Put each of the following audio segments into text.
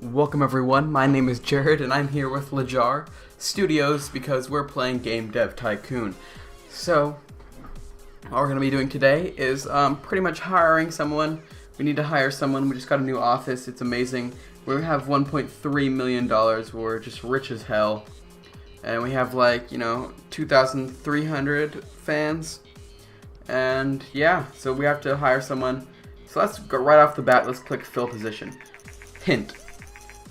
Welcome everyone, my name is Jared and I'm here with Lajar Studios because we're playing GameDevTycoon. So, what we're going to be doing today is pretty much hiring someone. We need to hire someone. We just got a new office, it's amazing. We have $1.3 million, we're just rich as hell. And we have 2,300 fans. And yeah, so we have to hire someone. So let's go right off the bat, let's click fill position. Hint.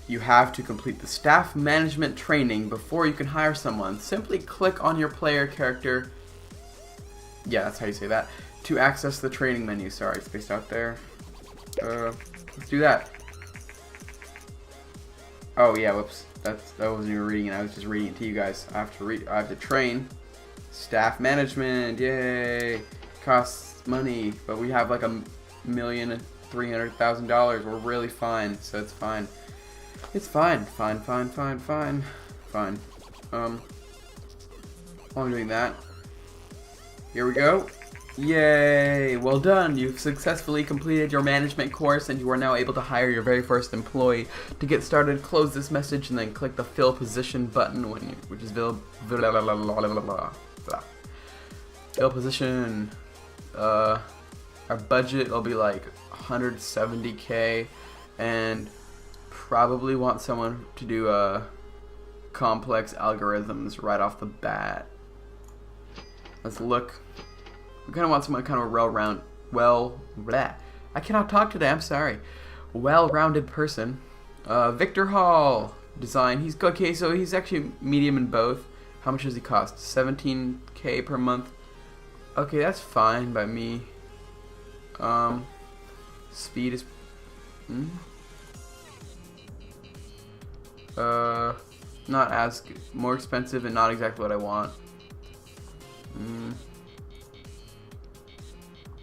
You have to complete the staff management training before you can hire someone. Simply click on your player character. Yeah, that's how you say that. To access the training menu. Sorry, spaced out there. Let's do that. Oh yeah, whoops. That wasn't even reading it. I was just reading it to you guys. I have to train. Staff management. Yay! Costs money, but we have like $1,300,000. We're really fine, so it's fine. It's fine. Fine. While I'm doing that, here we go. Yay! Well done! You've successfully completed your management course and you are now able to hire your very first employee. To get started, close this message and then click the fill position button, which is fill position. Our budget will be like 170K and probably want someone to do complex algorithms right off the bat. Let's look. We kind of want someone kind of I cannot talk today, I'm sorry. Well-rounded person. Victor Hall design. He's okay, so he's actually medium in both. How much does he cost? 17K per month. Okay, that's fine by me. Speed is not as good. More expensive and not exactly what I want.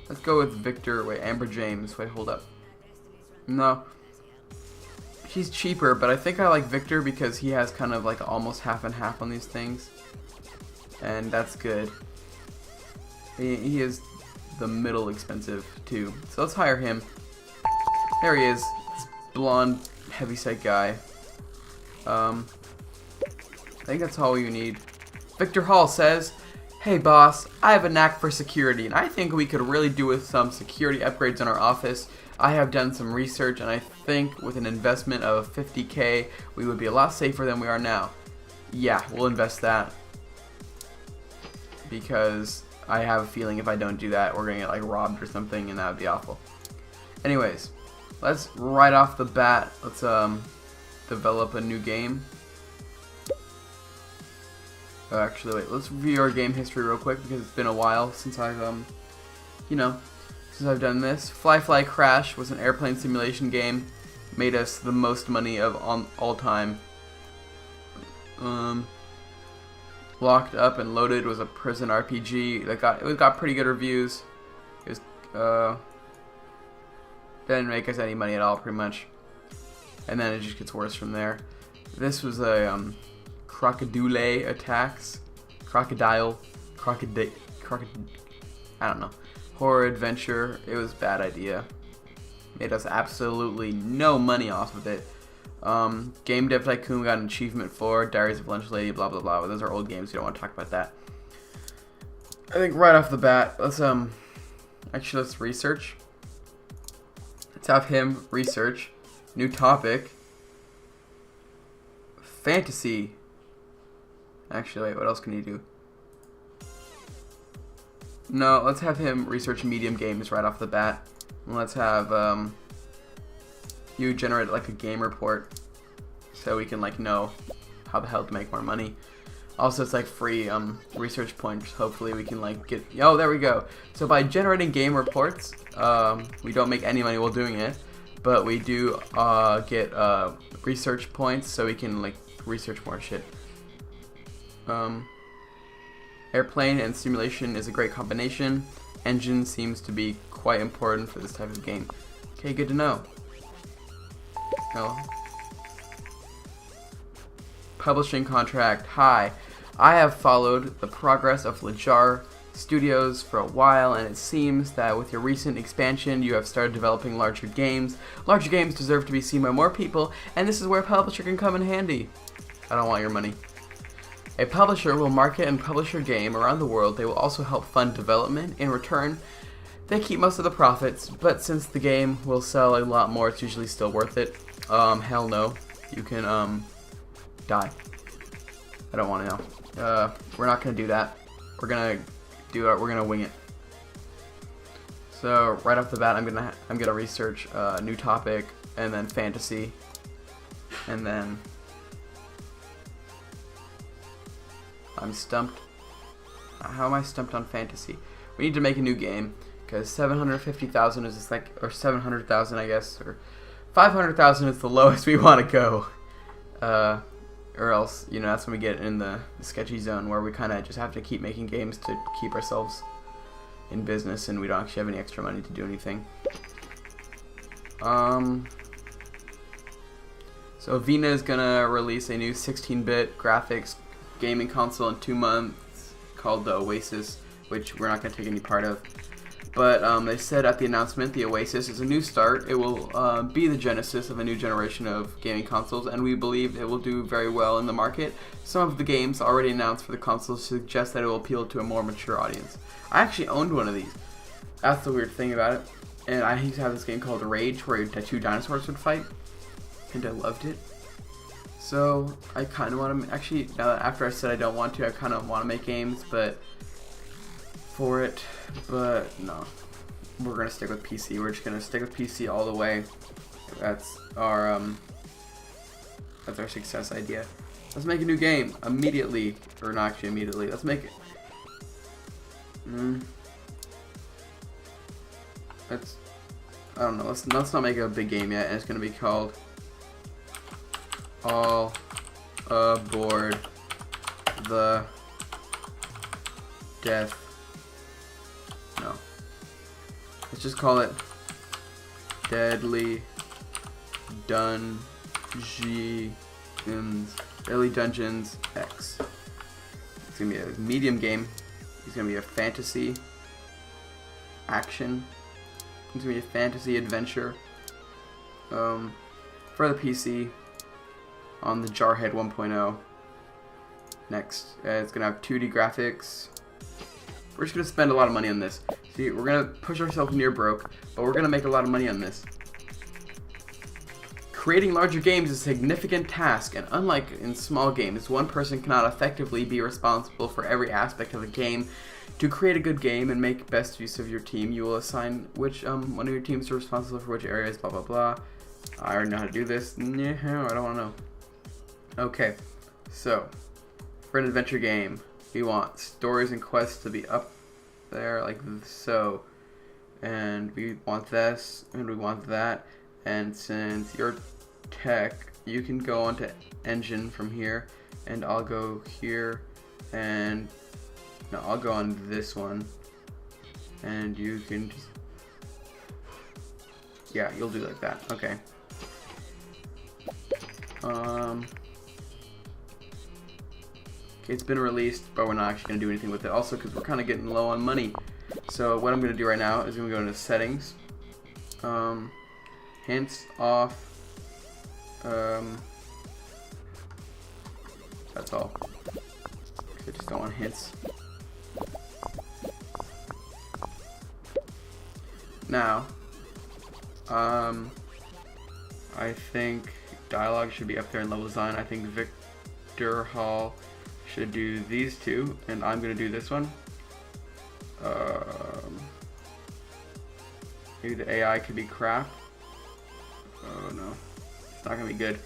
Let's go with Victor. Wait, Amber James. Wait, hold up. No. She's cheaper, but I think I like Victor because he has kind of like almost half and half on these things. And that's good. He is the middle expensive too. So let's hire him. There he is. This blonde, heavyset guy. I think that's all you need. Victor Hall says, "Hey boss, I have a knack for security and I think we could really do with some security upgrades in our office. I have done some research and I think with an investment of 50K we would be a lot safer than we are now." Yeah, we'll invest that. Because I have a feeling if I don't do that we're gonna get like robbed or something and that would be awful. Anyways, let's right off the bat, let's develop a new game. Actually, wait, let's review our game history real quick because it's been a while since I've, since I've done this. Fly Crash was an airplane simulation game. Made us the most money of all time. Locked Up and Loaded was a prison RPG that got pretty good reviews. It was, didn't make us any money at all, pretty much. And then it just gets worse from there. This was a crocodile attacks, crocodile, I don't know, horror adventure. It was a bad idea. Made us absolutely no money off of it. GameDevTycoon got an achievement for. Diaries of Lunch Lady, blah blah blah. But those are old games. We don't want to talk about that. I think right off the bat, let's research. Let's have him research. New topic. Fantasy. Actually, wait, what else can he do? No, let's have him research medium games right off the bat. And let's have you generate like a game report so we can like know how the hell to make more money. Also, it's like free research points. Hopefully we can like get, oh, there we go. So by generating game reports, we don't make any money while doing it, but we do get research points so we can like research more shit. Airplane and simulation is a great combination. Engine seems to be quite important for this type of game. Okay, good to know. Oh. Publishing contract. Hi, I have followed the progress of Lajar studios for a while, and it seems that with your recent expansion, you have started developing larger games. Larger games deserve to be seen by more people, and this is where a publisher can come in handy. I don't want your money. A publisher will market and publish your game around the world. They will also help fund development. In return, they keep most of the profits, but since the game will sell a lot more, it's usually still worth it. Hell no. You can, die. I don't want to know. We're not going to do that. We're going to wing it. So, right off the bat, I'm gonna research new topic, and then fantasy, and then I'm stumped. How am I stumped on fantasy? We need to make a new game, because 750,000 is just like, or 700,000 I guess, or 500,000 is the lowest we want to go. Or else, you know, that's when we get in the sketchy zone where we kind of just have to keep making games to keep ourselves in business, and we don't actually have any extra money to do anything. So Vina is gonna release a new 16-bit graphics gaming console in 2 months called the Oasis, which we're not going to take any part of. But they said at the announcement, the Oasis is a new start. It will be the genesis of a new generation of gaming consoles, and we believe it will do very well in the market. Some of the games already announced for the console suggest that it will appeal to a more mature audience. I actually owned one of these. That's the weird thing about it. And I used to have this game called Rage, where 2 dinosaurs would fight, and I loved it. So I kind of want to, actually, now that after I said I don't want to, I kind of want to make games, but no, we're gonna stick with PC. We're just gonna stick with PC all the way. That's our success idea. Let's make a new game immediately, or not actually immediately. Let's make it. I don't know. Let's not make a big game yet, and it's gonna be called All Aboard the Death. No. Let's just call it Deadly Dungeons. Deadly Dungeons X. It's gonna be a medium game. It's gonna be a fantasy action. It's gonna be a fantasy adventure. For the PC on the Jarhead 1.0. Next, it's gonna have 2D graphics. We're just gonna spend a lot of money on this. See, we're gonna push ourselves near broke, but we're gonna make a lot of money on this. Creating larger games is a significant task, and unlike in small games, one person cannot effectively be responsible for every aspect of a game. To create a good game and make best use of your team, you will assign which one of your teams is responsible for which areas, blah blah blah. I already know how to do this. Yeah, I don't want to know. Okay, so for an adventure game, we want stories and quests to be up there like so, and we want this and we want that. And since you're tech, you can go onto engine from here, and I'll go here, and no, I'll go on this one, and you can just, yeah, you'll do like that. Okay. It's been released, but we're not actually going to do anything with it. Also, because we're kind of getting low on money. So what I'm going to do right now is I'm going to go into settings. Hints off. That's all. I just don't want hints. Now, I think dialogue should be up there in level design. I think Victor Hall should do these two, and I'm gonna do this one. Maybe the AI could be crap. Oh no, it's not gonna be good.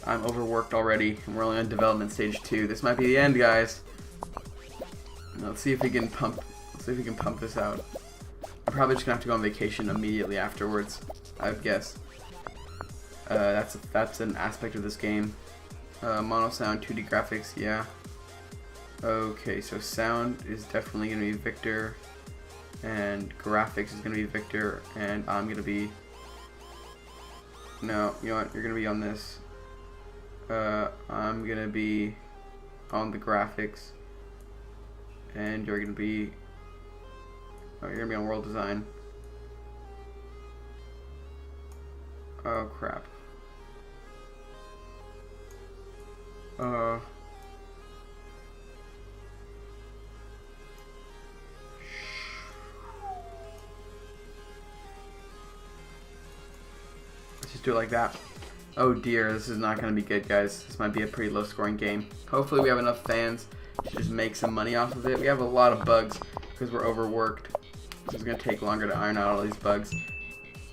I'm overworked already, and we're only on development stage 2. This might be the end, guys. Let's see if we can pump. Let's see if we can pump this out. I'm probably just gonna have to go on vacation immediately afterwards, I would guess. That's an aspect of this game. Mono sound, 2D graphics, yeah. Okay, so sound is definitely gonna be Victor, and graphics is gonna be Victor, and I'm gonna be. No, you know what? You're gonna be on this. I'm gonna be on the graphics, and you're gonna be Oh, you're gonna be on world design. Oh crap. Let's just do it like that. Oh dear, this is not going to be good, guys. This might be a pretty low-scoring game. Hopefully we have enough fans to just make some money off of it. We have a lot of bugs because we're overworked. It's going to take longer to iron out all these bugs.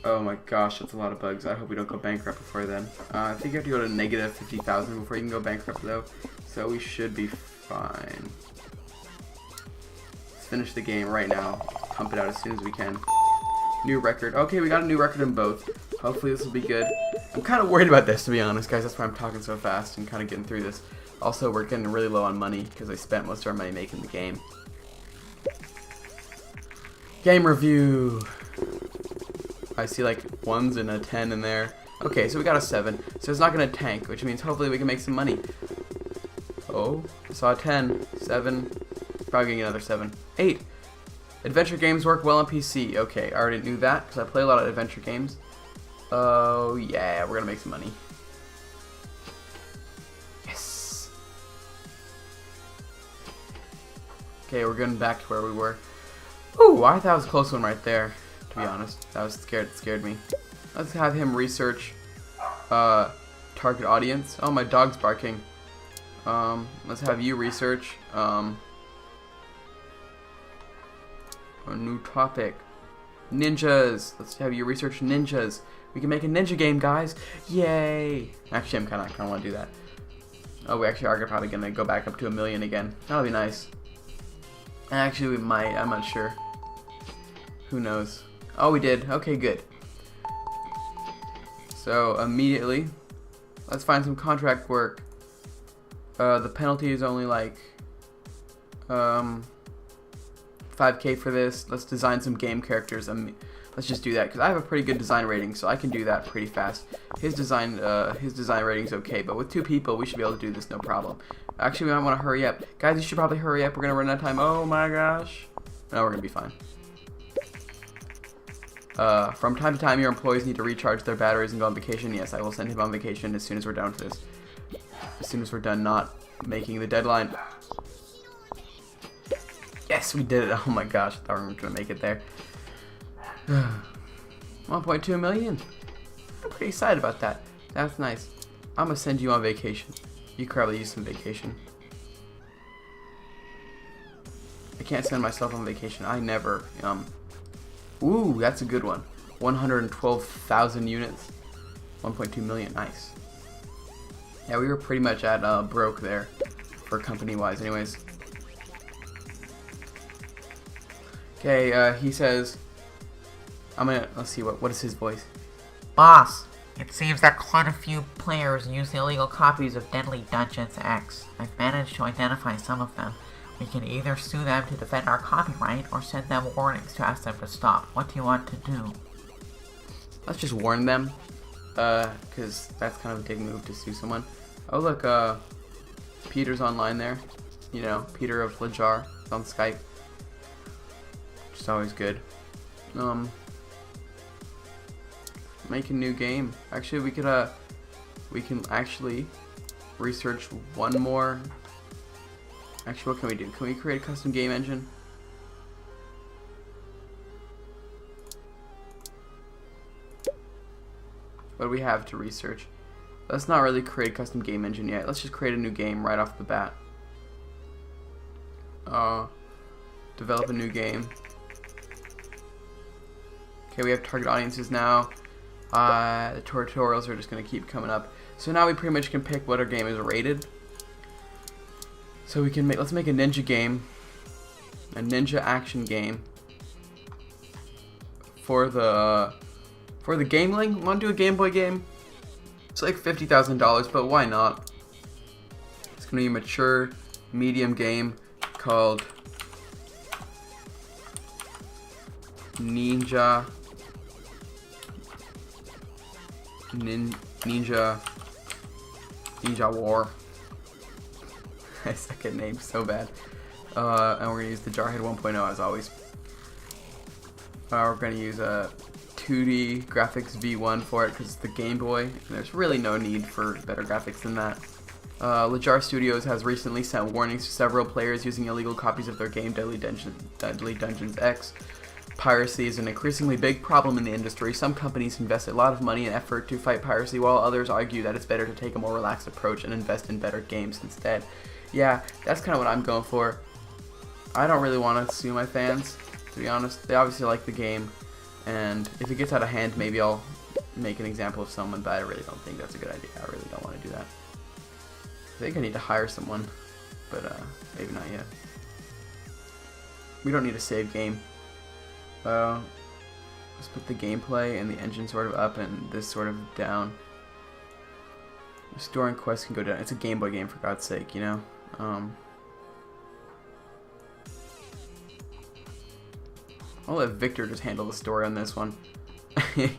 Oh my gosh, that's a lot of bugs. I hope we don't go bankrupt before then. I think you have to go to negative 50,000 before you can go bankrupt, though. So we should be fine. Let's finish the game right now. Pump it out as soon as we can. New record. Okay, we got a new record in both. Hopefully this will be good. I'm kind of worried about this, to be honest, guys. That's why I'm talking so fast and kind of getting through this. Also, we're getting really low on money because I spent most of our money making the game. Game review. I see like 1s and a 10 in there. Okay, so we got a 7. So it's not going to tank, which means hopefully we can make some money. Oh, I saw a 10. 7. Probably getting another 7. 8. Adventure games work well on PC. Okay, I already knew that because I play a lot of adventure games. Oh, yeah, we're going to make some money. Yes. Okay, we're getting back to where we were. Ooh, I thought it was a close one right there, to be honest. That was scared me. Let's have him research target audience. Oh, my dog's barking. Let's have you research a new topic. Ninjas. Let's have you research ninjas. We can make a ninja game, guys. Yay. Actually, I'm kind of want to do that. Oh, we actually are probably going to go back up to 1 million again. That'll be nice. Actually, we might. I'm not sure. Who knows? Oh, we did. Okay, good. So, immediately, let's find some contract work. The penalty is only like 5K for this. Let's design some game characters. Let's just do that because I have a pretty good design rating, so I can do that pretty fast. His design rating is okay, but with 2 people, we should be able to do this no problem. Actually, we might want to hurry up, guys. You should probably hurry up. We're gonna run out of time. Oh my gosh. No, we're gonna be fine. From time to time, your employees need to recharge their batteries and go on vacation. Yes, I will send him on vacation as soon as we're done with this. As soon as we're done not making the deadline. Yes, we did it. Oh my gosh, I thought we were going to make it there. 1.2 million. I'm pretty excited about that. That's nice. I'm going to send you on vacation. You could probably use some vacation. I can't send myself on vacation. I never. Ooh, that's a good one. 112,000 units. 1.2 million. Nice. Yeah, we were pretty much at broke there for company-wise anyways. Okay, he says, let's see, what is his voice? Boss, it seems that quite a few players use illegal copies of Deadly Dungeons X. I've managed to identify some of them. We can either sue them to defend our copyright or send them warnings to ask them to stop. What do you want to do? Let's just warn them, because that's kind of a big move to sue someone. Oh look, Peter's online there. You know, Peter of Lajar is on Skype. It's always good. Make a new game. Actually, we can actually research one more. Actually, what can we do? Can we create a custom game engine? What do we have to research? Let's not really create a custom game engine yet. Let's just create a new game right off the bat. Develop a new game. Okay, we have target audiences now. The tutorials are just going to keep coming up. So now we pretty much can pick what our game is rated. So we can let's make a ninja game. A ninja action game. For the Game Link. Want to do a Game Boy game? It's like $50,000, but why not? It's going to be a mature, medium game called Ninja War. I suck at names so bad. And we're gonna use the Jarhead 1.0 as always. We're going to use a 2D graphics V1 for it because it's the Game Boy. And there's really no need for better graphics than that. Lejar Studios has recently sent warnings to several players using illegal copies of their game Deadly Dungeons X. Piracy is an increasingly big problem in the industry. Some companies invest a lot of money and effort to fight piracy, while others argue that it's better to take a more relaxed approach and invest in better games instead. Yeah, that's kind of what I'm going for. I don't really want to sue my fans, to be honest. They obviously like the game, and if it gets out of hand, maybe I'll make an example of someone, but I really don't think that's a good idea. I really don't want to do that. I think I need to hire someone, but maybe not yet. We don't need a save game. Let's put the gameplay and the engine sort of up and this sort of down. Storing quests can go down. It's a Game Boy game, for God's sake, you know? I'll let Victor just handle the story on this one. Doesn't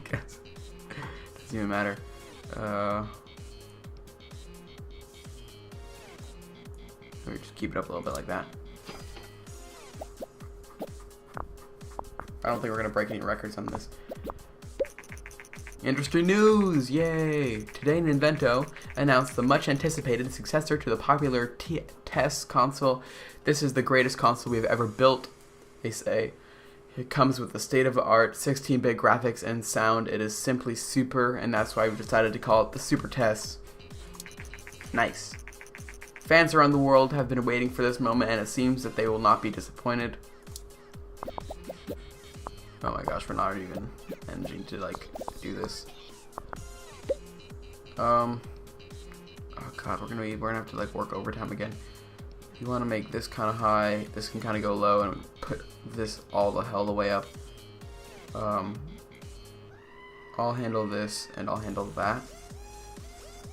even matter. Let me just keep it up a little bit like that. I don't think we're going to break any records on this. Industry news! Yay! Today Nintendo announced the much anticipated successor to the popular TES console. This is the greatest console we've ever built, they say. It comes with the state-of-the-art 16-bit graphics and sound. It is simply super, and that's why we've decided to call it the Super TES. Nice. Fans around the world have been waiting for this moment, and it seems that they will not be disappointed. Oh my gosh, we're not even managing to like do this. Oh god, we're gonna have to like work overtime again. You want to make this kind of high, this can kind of go low, and put this all the hell the way up. I'll handle this, and I'll handle that.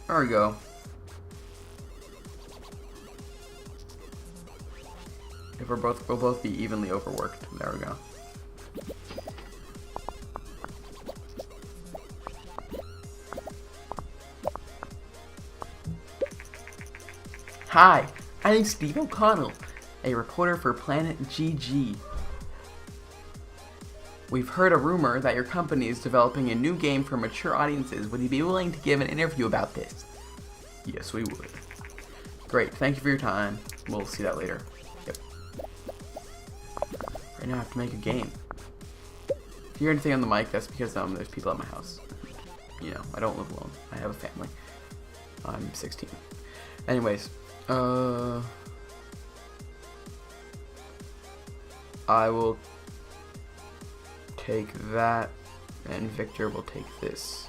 There we go. If we'll both be evenly overworked. There we go. Hi, I'm Steve O'Connell, a reporter for Planet GG. We've heard a rumor that your company is developing a new game for mature audiences. Would you be willing to give an interview about this? Yes, we would. Great, thank you for your time. We'll see that later. Yep. Right now I have to make a game. If you hear anything on the mic, that's because there's people at my house. You know, I don't live alone. I have a family. I'm 16. Anyways. I will take that, and Victor will take this.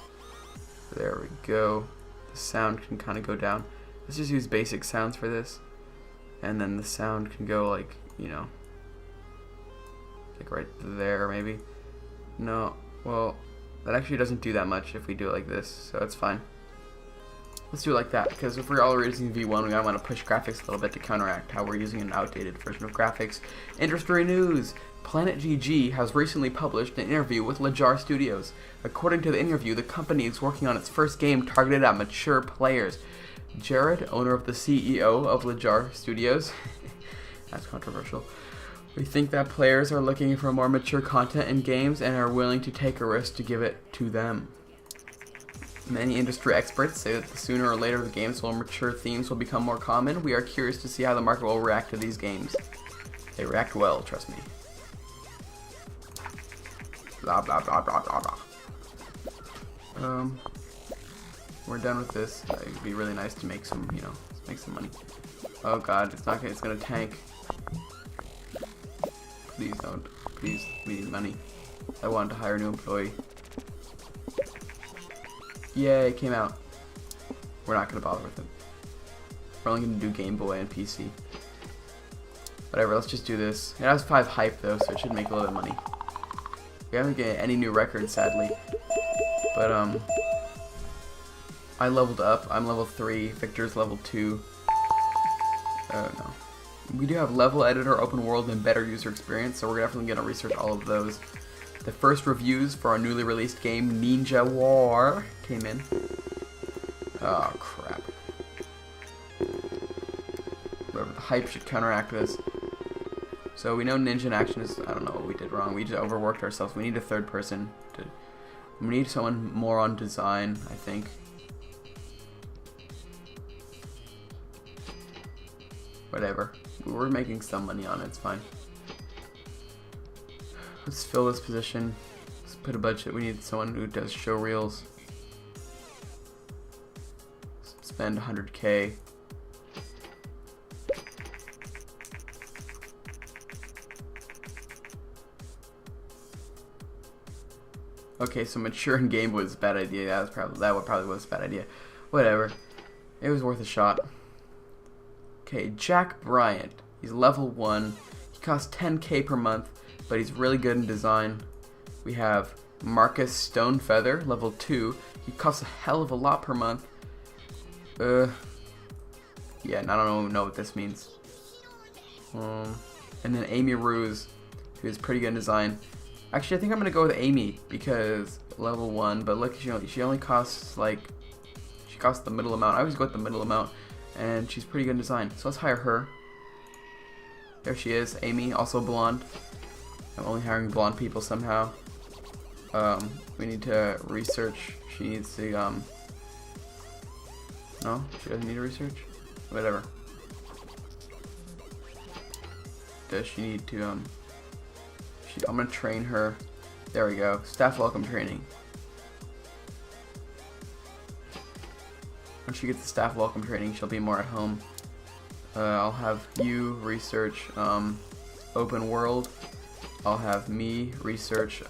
There we go. The sound can kind of go down. Let's just use basic sounds for this, and then the sound can go like, you know, like right there maybe. No, well, that actually doesn't do that much if we do it like this, so it's fine. Let's do it like that, because if we're already using V1, we might want to push graphics a little bit to counteract how we're using an outdated version of graphics. Industry news! Planet GG has recently published an interview with Lejar Studios. According to the interview, the company is working on its first game targeted at mature players. Jared, owner of the CEO of Lejar Studios, that's controversial. We think that players are looking for more mature content in games and are willing to take a risk to give it to them. Many industry experts say that sooner or later the games will mature themes will become more common. We are curious to see how the market will react to these games. They react well, trust me. Blah blah blah blah blah blah. We're done with this. It'd be really nice to make some, you know, make some money. Oh god, it's not gonna, it's gonna tank. Please don't. Please, we need money. I wanted to hire a new employee. Yay, it came out. We're not going to bother with it. We're only going to do Game Boy and PC. Whatever, let's just do this. It has 5 hype though, so it should make a little bit of money. We haven't get any new records, sadly. But, I leveled up. I'm level 3. Victor's level 2. Oh, no. We do have level editor, open world, and better user experience, so we're definitely going to research all of those. The first reviews for our newly released game, Ninja War, came in. Oh, crap. Whatever, the hype should counteract this. So we know ninja in action is, I don't know what we did wrong. We just overworked ourselves. We need a third person. We need someone more on design, I think. Whatever. We're making some money on it. It's fine. Let's fill this position. Let's put a budget. We need someone who does show reels. Spend 100K. Okay, so mature in game was a bad idea. That probably was a bad idea. Whatever. It was worth a shot. Okay, Jack Bryant. He's level 1. He costs 10K per month, but he's really good in design. We have Marcus Stonefeather, level 2. He costs a hell of a lot per month. Yeah, and I don't know what this means. And then Amy Ruse, who's pretty good in design. Actually, I think I'm gonna go with Amy because level 1. But look, she only costs like, she costs the middle amount. I always go with the middle amount, and she's pretty good in design. So let's hire her. There she is, Amy, also blonde. I'm only hiring blonde people somehow. We need to research. She needs to no, she doesn't need to research. Whatever. Does she need to I'm gonna train her. There we go. Staff welcome training. Once she gets the staff welcome training, she'll be more at home. I'll have you research open world. I'll have me research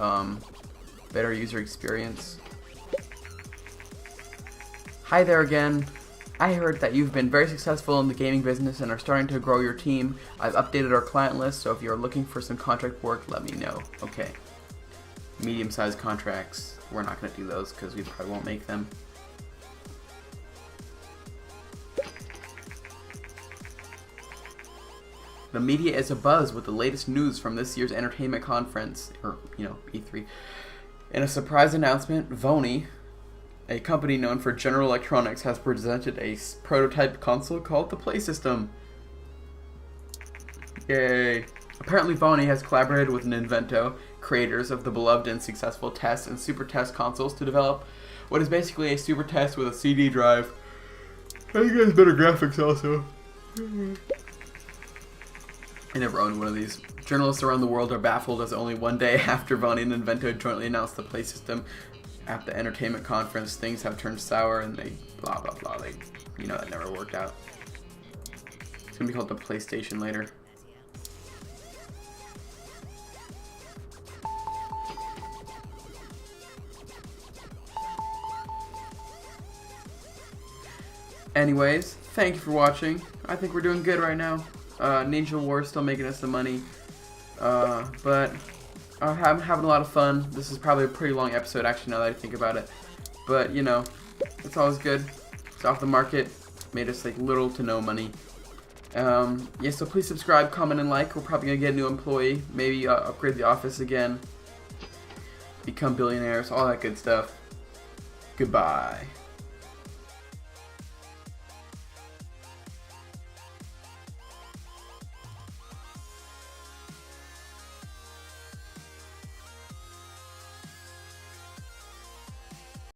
better user experience. Hi there again. I heard that you've been very successful in the gaming business and are starting to grow your team. I've updated our client list, so if you're looking for some contract work, let me know. Okay. Medium-sized contracts. We're not going to do those because we probably won't make them. The media is abuzz with the latest news from this year's entertainment conference, or, E3. In a surprise announcement, Vony, a company known for general electronics, has presented a prototype console called the Play System. Yay! Apparently Vony has collaborated with Ninvento, creators of the beloved and successful Test and Super Test consoles, to develop what is basically a Super Test with a CD drive. I think it has better graphics also. I never owned one of these. Journalists around the world are baffled as only one day after Vony and Ninvento jointly announced the Play System at the entertainment conference, things have turned sour and they blah blah blah. That never worked out. It's gonna be called the PlayStation later. Anyways, thank you for watching. I think we're doing good right now. Ninja War is still making us some money. But I'm having a lot of fun. This is probably a pretty long episode, actually, now that I think about it. But, it's always good. It's off the market. Made us, little to no money. Yeah, so please subscribe, comment, and like. We're probably going to get a new employee. Maybe upgrade the office again. Become billionaires. All that good stuff. Goodbye.